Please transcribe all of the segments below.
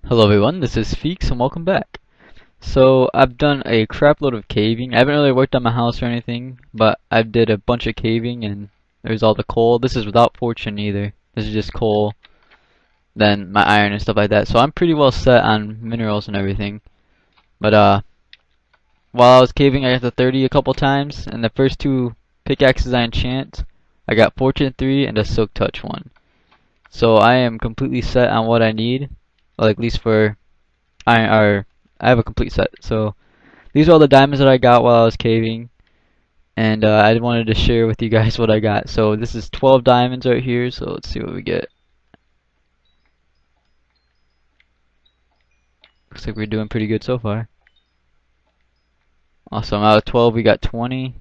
Hello everyone, this is Feeqs and welcome back. So I've done a crap load of caving. I haven't really worked on my house or anything, but I did a bunch of caving and there's all the coal. This is without fortune either. This is just coal, then my iron and stuff like that. So I'm pretty well set on minerals and everything. But while I was caving I got to 30 a couple times, and the first two pickaxes I enchant, I got fortune 3 and a silk touch 1. So I am completely set on what I need, well, at least for I have a complete set. So these are all the diamonds that I got while I was caving, and I wanted to share with you guys what I got. So this is 12 diamonds right here. So let's see what we get. Looks like we're doing pretty good so far. Awesome. Out of 12, we got 20.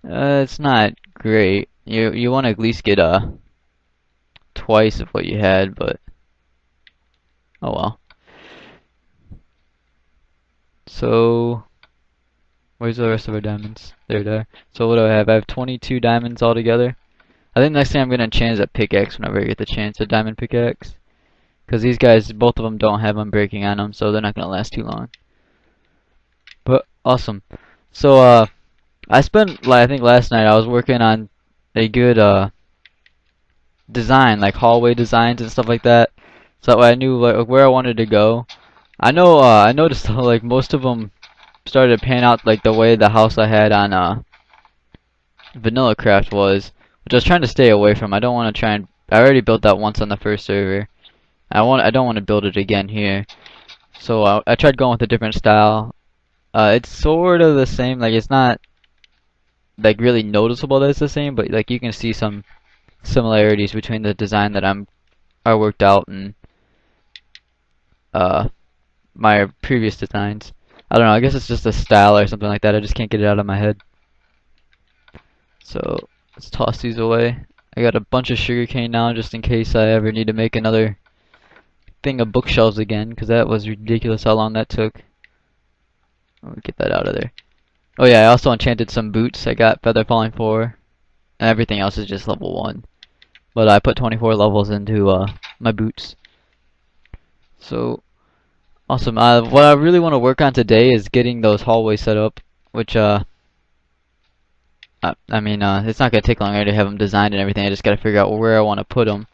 It's not great. You want to at least get twice of what you had, but oh well. So where's the rest of our diamonds? There they are. So what do I have? I have 22 diamonds altogether. I think next thing I'm gonna enchant is a pickaxe whenever I get the chance, a diamond pickaxe. Because these guys, both of them don't have unbreaking on them, so they're not gonna last too long. But awesome. So I spent, like, I think last night I was working on a good design, like hallway designs and stuff like that. So that way I knew like where I wanted to go. I know I noticed like most of them started to pan out like the way the house I had on Vanilla Craft was, which I was trying to stay away from. I don't want to try and I already built that once on the first server. I don't want to build it again here. So I tried going with a different style. It's sort of the same, like it's not like really noticeable that it's the same, but like you can see some similarities between the design that I worked out and my previous designs. I don't know, I guess it's just a style or something like that. I just can't get it out of my head. So let's toss these away. I got a bunch of sugarcane now just in case I ever need to make another thing of bookshelves again, because that was ridiculous how long that took. Let me get that out of there. Oh yeah, I also enchanted some boots. I got feather falling 4, and everything else is just level 1. But I put 24 levels into my boots. So awesome. What I really want to work on today is getting those hallways set up, which I mean, it's not gonna take long. I already have them designed and everything. I just gotta figure out where I want to put them.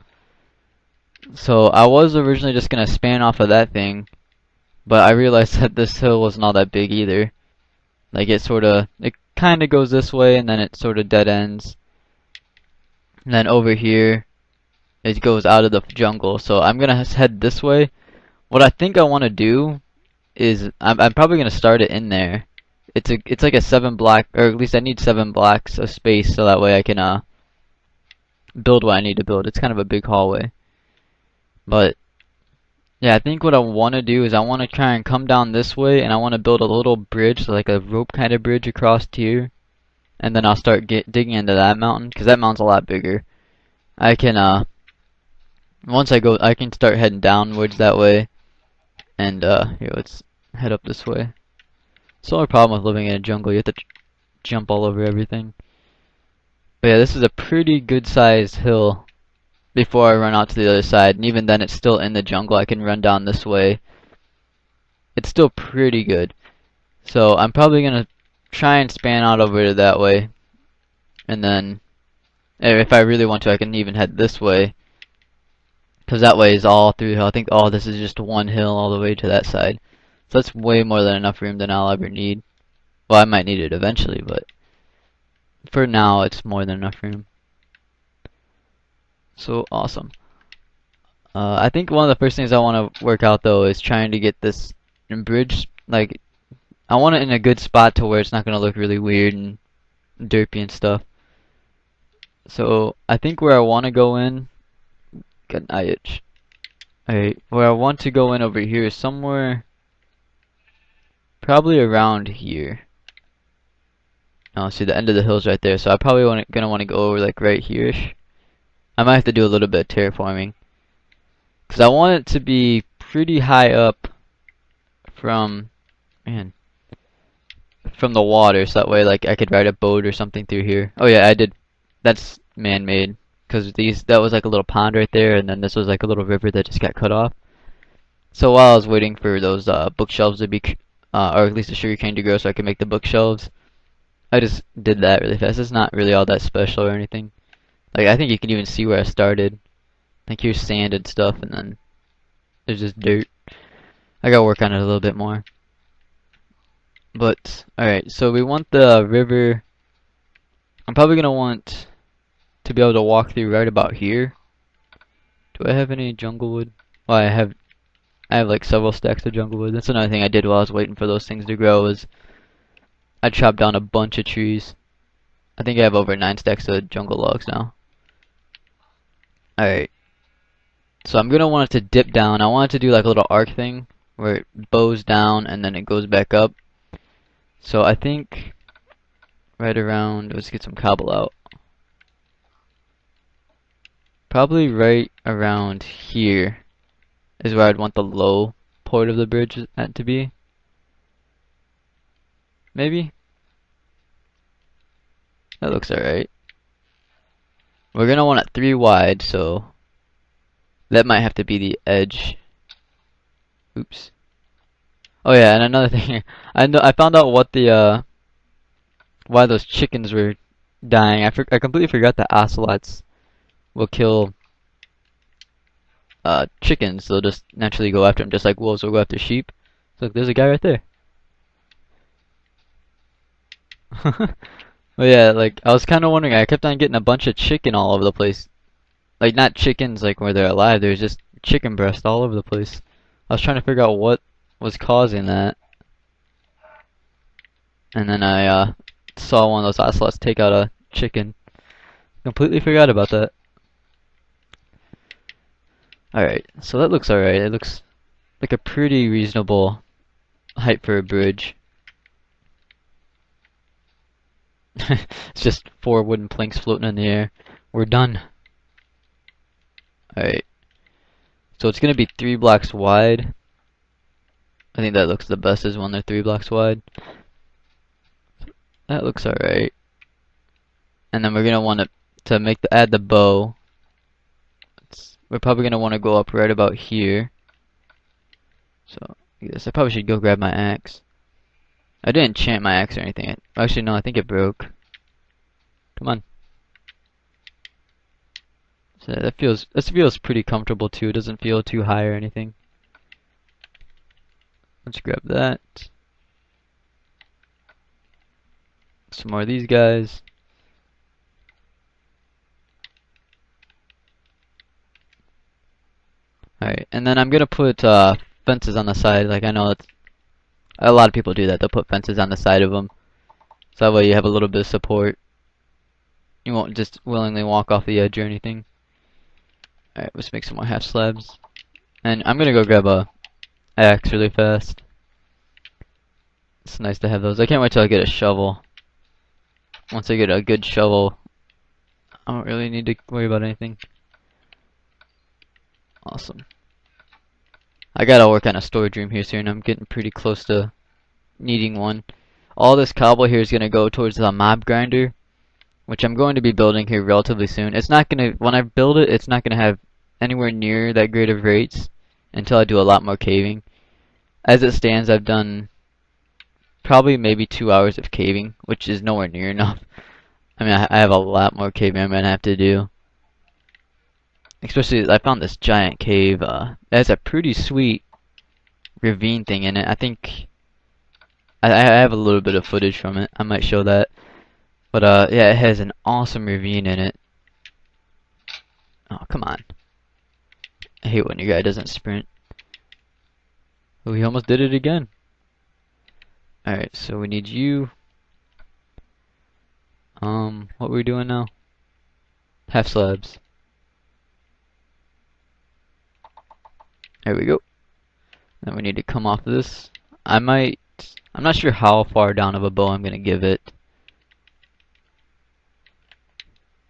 So I was originally just gonna span off of that thing, but I realized that this hill wasn't all that big either. Like it kind of goes this way, and then it sort of dead ends. And then over here, it goes out of the jungle. So I'm gonna head this way. What I think I want to do is I'm probably gonna start it in there. It's like a 7 block, or at least I need 7 blocks of space, so that way I can build what I need to build. It's kind of a big hallway. But yeah, I think what I want to do is I want to try and come down this way, and I want to build a little bridge, so like a rope kind of bridge across here, and then I'll start digging into that mountain, because that mountain's a lot bigger. I can once I go, I can start heading downwards that way, and here, let's head up this way. It's the only problem with living in a jungle, you have to jump all over everything. But yeah, this is a pretty good sized hill before I run out to the other side, and even then it's still in the jungle. I can run down this way. It's still pretty good. So I'm probably gonna try and span out over to that way, and then if I really want to I can even head this way, because that way is all through the hill. I think this is just one hill all the way to that side. So that's way more than enough room than I'll ever need. Well, I might need it eventually, but for now it's more than enough room. So awesome. I think one of the first things I want to work out though is trying to get this bridge, like I want it in a good spot to where it's not going to look really weird and derpy and stuff. So I think where I want to go in, got an eye itch. Alright, where I want to go in over here is somewhere probably around here. Oh, see the end of the hill's right there, so I probably gonna want to go over like right here-ish. I might have to do a little bit of terraforming, because I want it to be pretty high up from the water, so that way like I could ride a boat or something through here. Oh yeah, I did. That's man-made, because that was like a little pond right there, and then this was like a little river that just got cut off. So while I was waiting for those bookshelves to be, or at least the sugarcane to grow so I could make the bookshelves, I just did that really fast. It's not really all that special or anything. Like, I think you can even see where I started. Like, here's sand and stuff, and then there's just dirt. I gotta work on it a little bit more. But, alright, so we want the river. I'm probably gonna want to be able to walk through right about here. Do I have any jungle wood? Well, I have like several stacks of jungle wood. That's another thing I did while I was waiting for those things to grow is I chopped down a bunch of trees. I think I have over 9 stacks of jungle logs now. Alright. So I'm gonna want it to dip down. I want it to do like a little arc thing where it bows down and then it goes back up. So I think right around, let's get some cobble out. Probably right around here is where I'd want the low part of the bridge at to be. Maybe? That looks alright. We're gonna want it 3 wide, so that might have to be the edge. Oops. Oh yeah, and another thing, I found out what the why those chickens were dying. I completely forgot that ocelots will kill chickens. They'll just naturally go after them, just like wolves will go after sheep. So look, there's a guy right there. But yeah, like I was kind of wondering. I kept on getting a bunch of chicken all over the place. Like not chickens like where they're alive. There's just chicken breast all over the place. I was trying to figure out what was causing that, and then I saw one of those ocelots take out a chicken. Completely forgot about that. Alright, so that looks alright. It looks like a pretty reasonable height for a bridge. It's just 4 wooden planks floating in the air. We're done. Alright. So it's gonna be 3 blocks wide. I think that looks the best is when they're 3 blocks wide. That looks alright. And then we're gonna want to add the bow. We're probably gonna want to go up right about here. So I guess I probably should go grab my axe. I didn't enchant my axe or anything. Actually, no, I think it broke. Come on. So this feels pretty comfortable too. It doesn't feel too high or anything. Let's grab that. Some more of these guys. Alright, and then I'm gonna put fences on the side. Like I know that's a lot of people do that. They'll put fences on the side of them, so that way you have a little bit of support. You won't just willingly walk off the edge or anything. Alright, let's make some more half slabs. And I'm gonna go grab a axe really fast. It's nice to have those. I can't wait till I get a shovel. Once I get a good shovel, I don't really need to worry about anything. Awesome. I gotta work on a storage room here soon. I'm getting pretty close to needing one. All this cobble here is gonna go towards the mob grinder, which I'm going to be building here relatively soon. It's not gonna, when I build it, it's not gonna have anywhere near that great of rates until I do a lot more caving. As it stands, I've done probably maybe 2 hours of caving, which is nowhere near enough. I mean, I have a lot more caving I'm gonna have to do. Especially, I found this giant cave. It has a pretty sweet ravine thing in it. I think I have a little bit of footage from it. I might show that. But yeah, it has an awesome ravine in it. Oh, come on. I hate when your guy doesn't sprint. Oh, he almost did it again. Alright, so we need you. What are we doing now? Half slabs. There we go. Then we need to come off this. I'm not sure how far down of a bow I'm gonna give it.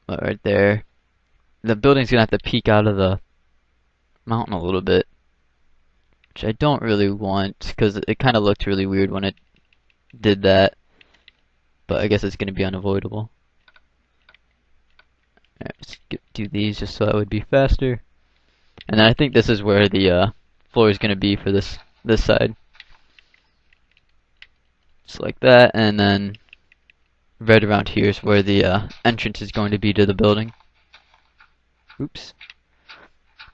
But right there. The building's gonna have to peek out of the mountain a little bit, which I don't really want because it kind of looked really weird when it did that. But I guess it's gonna be unavoidable. Alright, let's do these just so that would be faster. And then I think this is where the floor is gonna be for this side. Just like that, and then right around here is where the entrance is going to be to the building. Oops.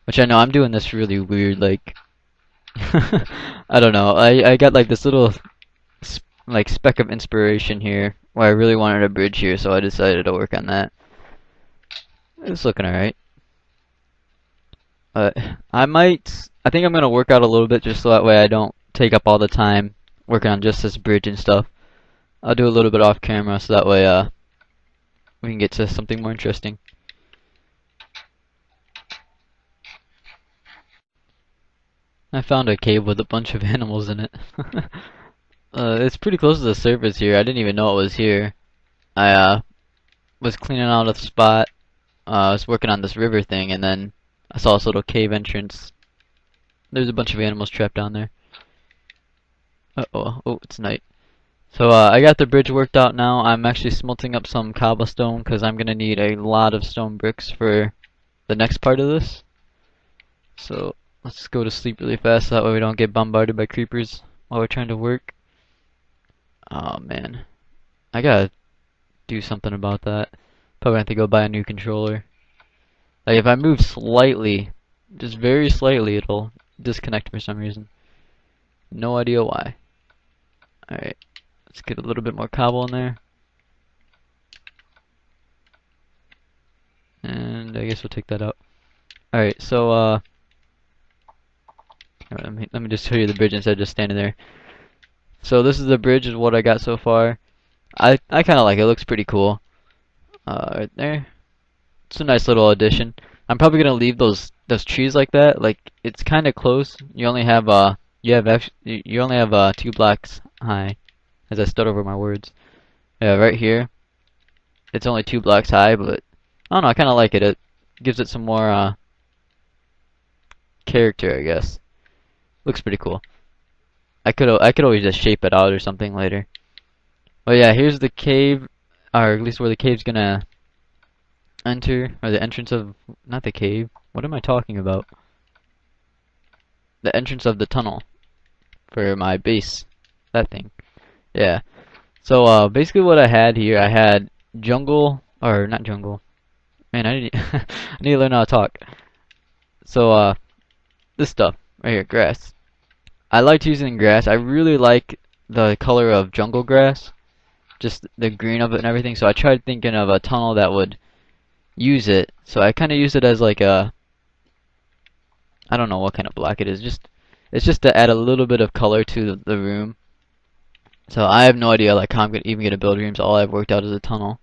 Which I know I'm doing this really weird, like I don't know. I got like this little like speck of inspiration here where I really wanted a bridge here, so I decided to work on that. It's looking alright. I think I'm gonna work out a little bit just so that way I don't take up all the time working on just this bridge and stuff. I'll do a little bit off camera so that way we can get to something more interesting. I found a cave with a bunch of animals in it. It's pretty close to the surface here. I didn't even know it was here. I was cleaning out a spot. I was working on this river thing, and then I saw this little cave entrance. There's a bunch of animals trapped down there. Uh-oh, oh, it's night. So I got the bridge worked out now. I'm actually smelting up some cobblestone because I'm gonna need a lot of stone bricks for the next part of this. So let's go to sleep really fast so that way we don't get bombarded by creepers while we're trying to work. Oh man, I gotta do something about that. Probably have to go buy a new controller. Like if I move slightly, just very slightly, it'll disconnect for some reason. No idea why. Alright, let's get a little bit more cobble in there. And I guess we'll take that out. Alright, so let me just show you the bridge instead of just standing there. So this is the bridge, is what I got so far. I kinda like it, looks pretty cool. Right there. It's a nice little addition. I'm probably gonna leave those trees like that. Like it's kinda close. You only have you only have 2 blocks high. As I stutter over my words. Yeah, right here. It's only 2 blocks high, but I don't know, I kinda like it. It gives it some more character, I guess. Looks pretty cool. I could always just shape it out or something later. But yeah, here's the cave, or at least where the cave's gonna enter, or the entrance of, not the cave. What am I talking about? The entrance of the tunnel for my base. That thing. Yeah. So basically what I had here, I had jungle, or not jungle. Man, I need I need to learn how to talk. So this stuff right here, grass. I liked using grass. I really like the color of jungle grass, just the green of it and everything. So I tried thinking of a tunnel that would use it. So I kind of used it as like a, I don't know what kind of block it is. It's just to add a little bit of color to the room. So I have no idea like how I'm even gonna build rooms. All I've worked out is a tunnel.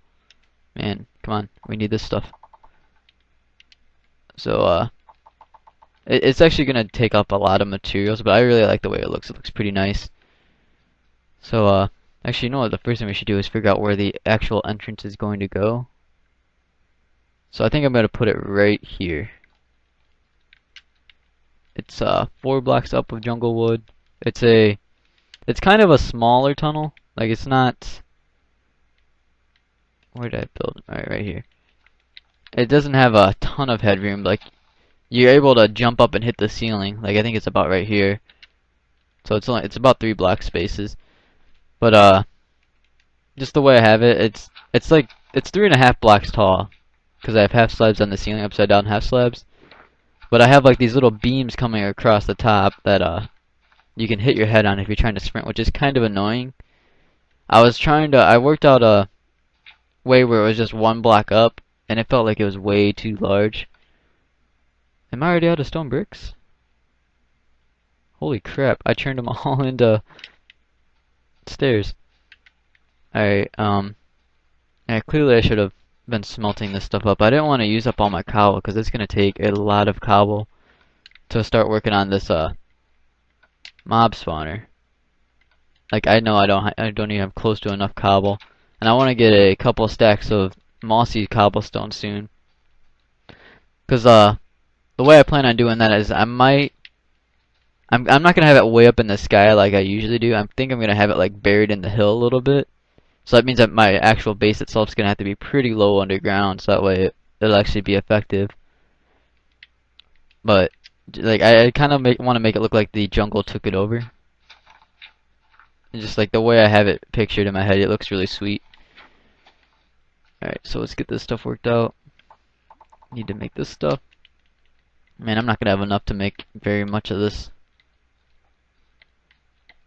Man, come on, we need this stuff. So it's actually gonna take up a lot of materials, but I really like the way it looks. It looks pretty nice. So actually, you know what? The first thing we should do is figure out where the actual entrance is going to go. So I think I'm gonna put it right here. It's 4 blocks up of jungle wood. It's kind of a smaller tunnel. Like it's not. Where did I build it? Alright, right here. It doesn't have a ton of headroom. Like you're able to jump up and hit the ceiling. Like I think it's about right here. So it's about 3 block spaces. But just the way I have it, it's like it's 3.5 blocks tall. Because I have half slabs on the ceiling, upside down half slabs. But I have like these little beams coming across the top that you can hit your head on if you're trying to sprint, which is kind of annoying. I worked out a way where it was just 1 block up, and it felt like it was way too large. Am I already out of stone bricks? Holy crap, I turned them all into stairs. Alright, yeah, clearly I should have been smelting this stuff up. I didn't want to use up all my cobble because it's gonna take a lot of cobble to start working on this mob spawner. Like I know I don't even have close to enough cobble, and I want to get a couple stacks of mossy cobblestone soon. Cause the way I plan on doing that is I'm not gonna have it way up in the sky like I usually do. I think I'm gonna have it like buried in the hill a little bit. So that means that my actual base itself is going to have to be pretty low underground, so that way it'll actually be effective. But Like I kind of want to make it look like the jungle took it over. And just like the way I have it pictured in my head, it looks really sweet. Alright, so let's get this stuff worked out. Need to make this stuff. Man, I'm not gonna have enough to make very much of this.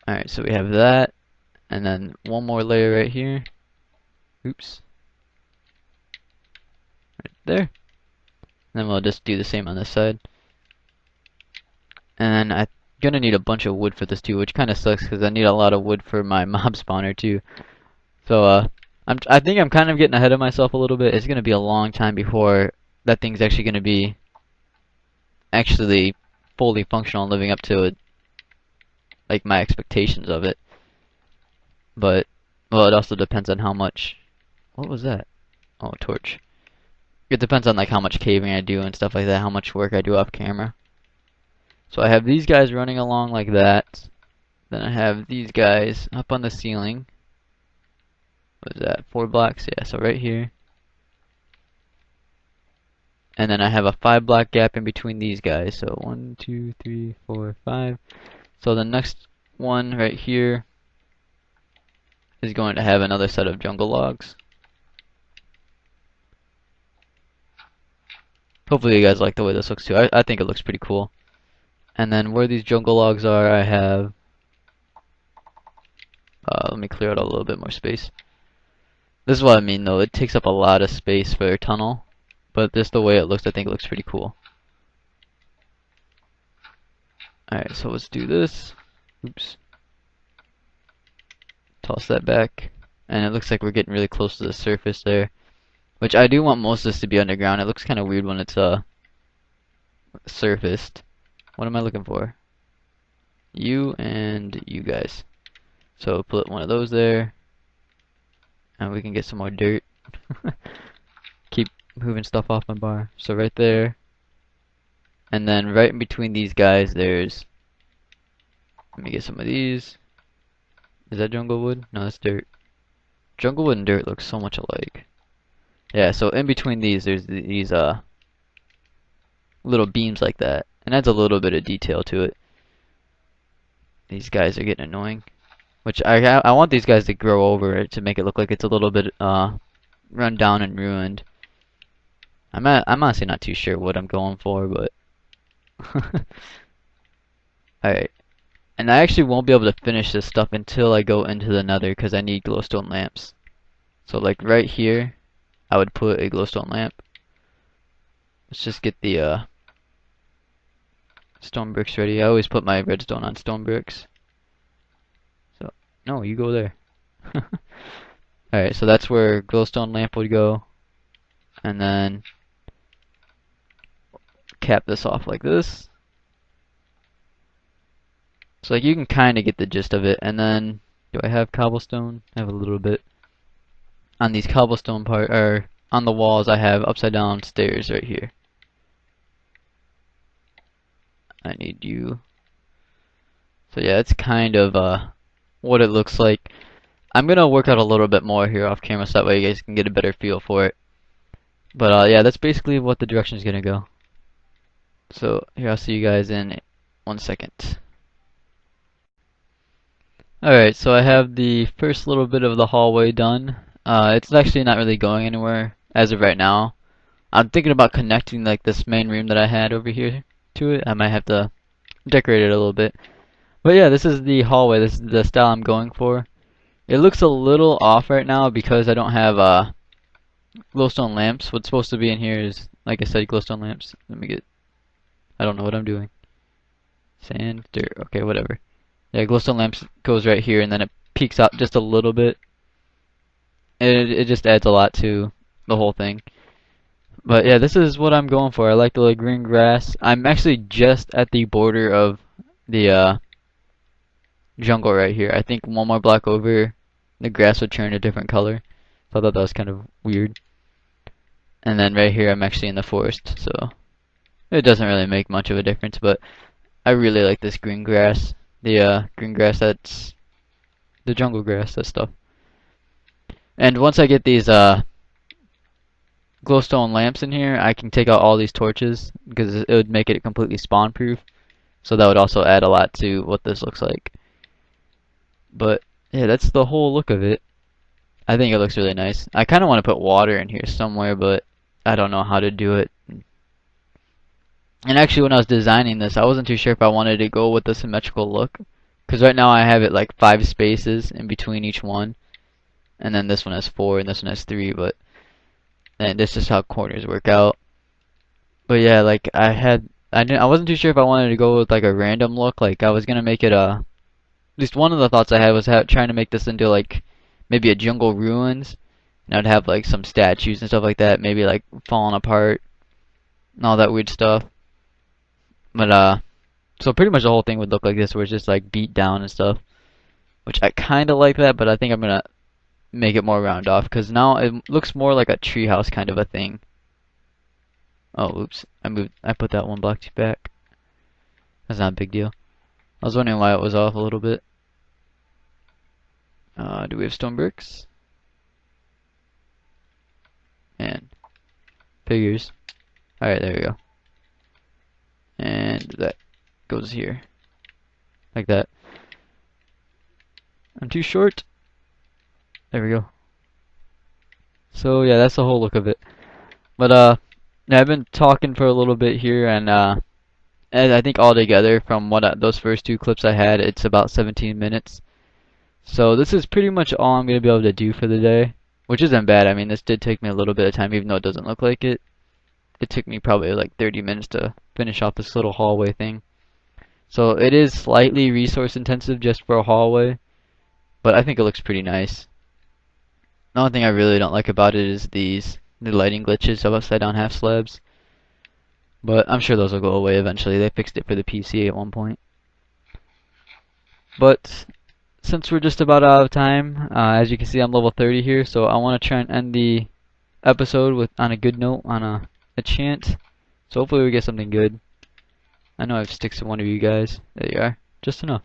Alright, so we have that. And then one more layer right here. Oops. Right there. And then we'll just do the same on this side. And I'm gonna need a bunch of wood for this too, which kind of sucks because I need a lot of wood for my mob spawner too. So I think I'm kind of getting ahead of myself a little bit. It's gonna be a long time before that thing's actually gonna be actually fully functional and living up to it, like my expectations of it. But well, it also depends on how much. What was that? Oh, a torch. It depends on like how much caving I do and stuff like that, how much work I do off camera. So I have these guys running along like that. Then I have these guys up on the ceiling. What is that? 4 blocks? Yeah, so right here. And then I have a 5 block gap in between these guys. So 1, 2, 3, 4, 5. So the next one right here is going to have another set of jungle logs. Hopefully you guys like the way this looks too. I think it looks pretty cool. And then where these jungle logs are, I have let me clear out a little bit more space. This is what I mean though, it takes up a lot of space for a tunnel, but just the way it looks, I think it looks pretty cool. Alright, so let's do this. Oops. Toss that back. And it looks like we're getting really close to the surface there. Which I do want most of this to be underground. It looks kind of weird when it's surfaced. What am I looking for? You and you guys. So put one of those there. And we can get some more dirt. Keep moving stuff off my bar. So right there. And then right in between these guys there's, let me get some of these. Is that jungle wood? No, that's dirt. Jungle wood and dirt look so much alike. Yeah, so in between these there's these little beams like that. And adds a little bit of detail to it. These guys are getting annoying. Which I want these guys to grow over it to make it look like it's a little bit run down and ruined. I'm honestly not too sure what I'm going for, but alright. And I actually won't be able to finish this stuff until I go into the nether because I need glowstone lamps. So like right here, I would put a glowstone lamp. Let's just get the stone bricks ready. I always put my redstone on stone bricks. So no, you go there. Alright, so that's where glowstone lamp would go. And then cap this off like this. So like you can kind of get the gist of it. And then do I have cobblestone? I have a little bit. On these cobblestone part or on the walls I have upside down stairs right here. I need you. So yeah, it's kind of what it looks like. I'm gonna work out a little bit more here off camera so that way you guys can get a better feel for it. But yeah, that's basically what the direction is gonna go. So here, I'll see you guys in 1 second. Alright, so I have the first little bit of the hallway done. It's actually not really going anywhere as of right now. I'm thinking about connecting like this main room that I had over here to it. I might have to decorate it a little bit. But yeah, this is the hallway. This is the style I'm going for. It looks a little off right now because I don't have glowstone lamps. What's supposed to be in here is, like I said, glowstone lamps. Let me get, I don't know what I'm doing. Sand, dirt, okay, whatever. Yeah, glowstone lamps goes right here and then it peaks out just a little bit. It just adds a lot to the whole thing. But yeah, this is what I'm going for. I like the little green grass. I'm actually just at the border of the jungle right here. I think one more block over, the grass would turn a different color. So I thought that was kind of weird. And then right here, I'm actually in the forest, so it doesn't really make much of a difference. But I really like this green grass. The green grass that's the jungle grass, that stuff. And once I get these glowstone lamps in here, I can take out all these torches because it would make it completely spawn proof. So that would also add a lot to what this looks like. But yeah, that's the whole look of it. I think it looks really nice. I kind of want to put water in here somewhere, but I don't know how to do it. And actually, when I was designing this, I wasn't too sure if I wanted to go with the symmetrical look. Because right now I have it like 5 spaces in between each one. And then this one has 4 and this one has 3, but and this is how corners work out. But yeah, like I wasn't too sure if I wanted to go with like a random look. Like I was gonna make it at least one of the thoughts I had was trying to make this into like maybe a jungle ruins. And I'd have like some statues and stuff like that, maybe like falling apart and all that weird stuff. But so pretty much the whole thing would look like this, where it's just like beat down and stuff, which I kind of like that, but I think I'm gonna make it more round off because now it looks more like a treehouse kind of a thing. Oh, oops! I put that one block back. That's not a big deal. I was wondering why it was off a little bit. Do we have stone bricks? And figures. All right, there we go. And that goes here, like that. I'm too short. There we go. So yeah, that's the whole look of it. But yeah, I've been talking for a little bit here, and I think altogether from those first 2 clips I had, it's about 17 minutes. So this is pretty much all I'm gonna be able to do for the day, which isn't bad. I mean, this did take me a little bit of time, even though it doesn't look like it. It took me probably like 30 minutes to finish off this little hallway thing. So it is slightly resource intensive just for a hallway, but I think it looks pretty nice. The only thing I really don't like about it is the lighting glitches of upside down half slabs. But I'm sure those will go away eventually. They fixed it for the PC at one point. But since we're just about out of time, as you can see I'm level 30 here, so I want to try and end the episode on a good note, on a chant. So hopefully we get something good. I know I've sticks to one of you guys. There you are. Just enough.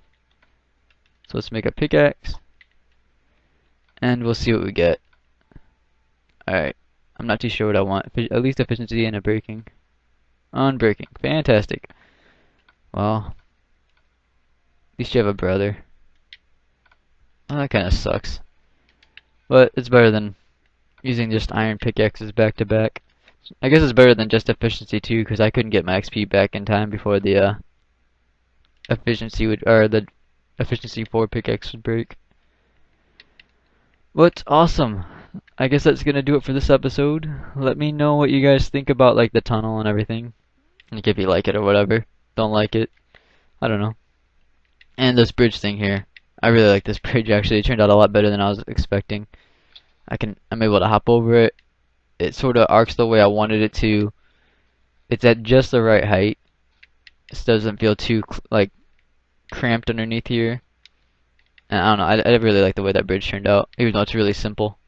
So let's make a pickaxe. And we'll see what we get. Alright. I'm not too sure what I want. At least efficiency and a breaking. Unbreaking. Fantastic. Well, at least you have a brother. Well, that kind of sucks. But it's better than using just iron pickaxes back to back. I guess it's better than just efficiency too, because I couldn't get my XP back in time before the the efficiency 4 pickaxe would break. But awesome. I guess that's gonna do it for this episode. Let me know what you guys think about like the tunnel and everything. Like if you like it or whatever. Don't like it. I don't know. And this bridge thing here. I really like this bridge actually. It turned out a lot better than I was expecting. I'm able to hop over it. It sort of arcs the way I wanted it to. It's at just the right height. It doesn't feel too like cramped underneath here. And I don't know. I really like the way that bridge turned out, even though it's really simple.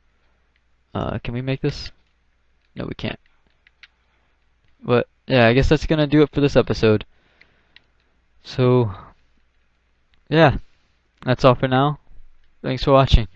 Can we make this? No, we can't. But yeah, I guess that's gonna do it for this episode. So yeah, that's all for now. Thanks for watching.